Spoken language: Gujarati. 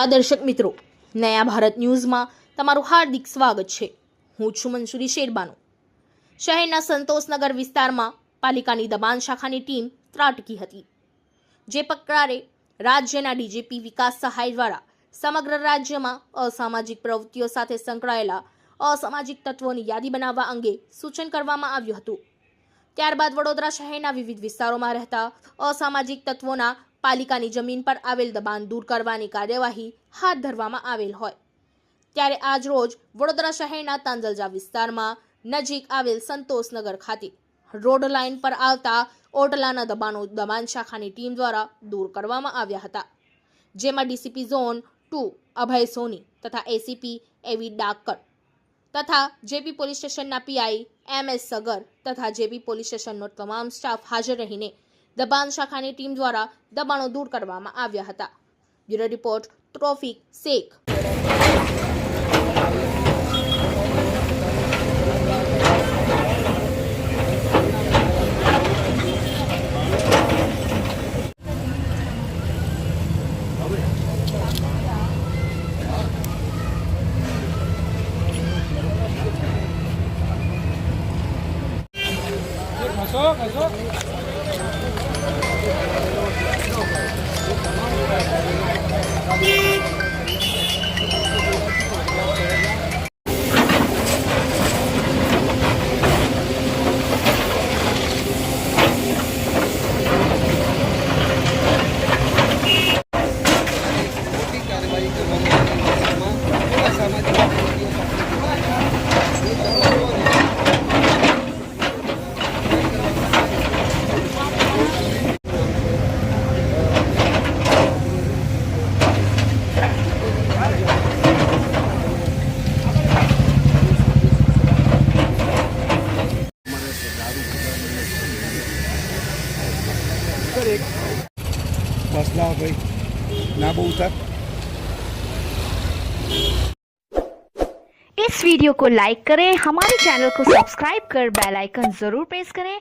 દર્શક મિત્રો, નયા ભારત ન્યૂઝમાં તમારું હાર્દિક સ્વાગત છે। હું છું મંસૂરી શેરબાનો। શહેરના સંતોષનગર વિસ્તારમાં પાલિકાની દબાણ શાખાની ટીમ ત્રાટકી હતી, જે પ્રકારે રાજ્યના ડીજીપી વિકાસ સહાય દ્વારા સમગ્ર રાજ્યમાં અસામાજિક પ્રવૃત્તિઓ સાથે સંકળાયેલા અસામાજિક તત્વોની યાદી બનાવવા અંગે સૂચન કરવામાં આવ્યું હતું। ત્યારબાદ વડોદરા શહેરના વિવિધ વિસ્તારોમાં રહેતા અસામાજિક તત્વોના પાલિકાની જમીન પર આવેલ દબાણ દૂર કરવાની કાર્યવાહી હાથ ધરવામાં આવેલ હોય ત્યારે આજ રોજ વડોદરા શહેરના તાંજલજા વિસ્તારમાં નજીક આવેલ સંતોષનગર ખાતે રોડ લાઇન પર આવતા ઓટલાના દબાણો દબાણ શાખાની ટીમ દ્વારા દૂર કરવામાં આવ્યા હતા, જેમાં ડીસીપી ઝોન 2 અભય સોની તથા એસીપી એવી ડાકર તથા જેપી પોલીસ સ્ટેશનના પીઆઈ MS સગર તથા જેપી પોલીસ સ્ટેશનનો તમામ સ્ટાફ હાજર રહીને દબાણ શાખાની ટીમ દ્વારા દબાણો દૂર કરવામાં આવ્યા હતા। Bureau report Taufiq Sheikh. मसला भाई ना बोलता। इस वीडियो को लाइक करें, हमारे चैनल को सब्सक्राइब कर बेल आइकन जरूर प्रेस करें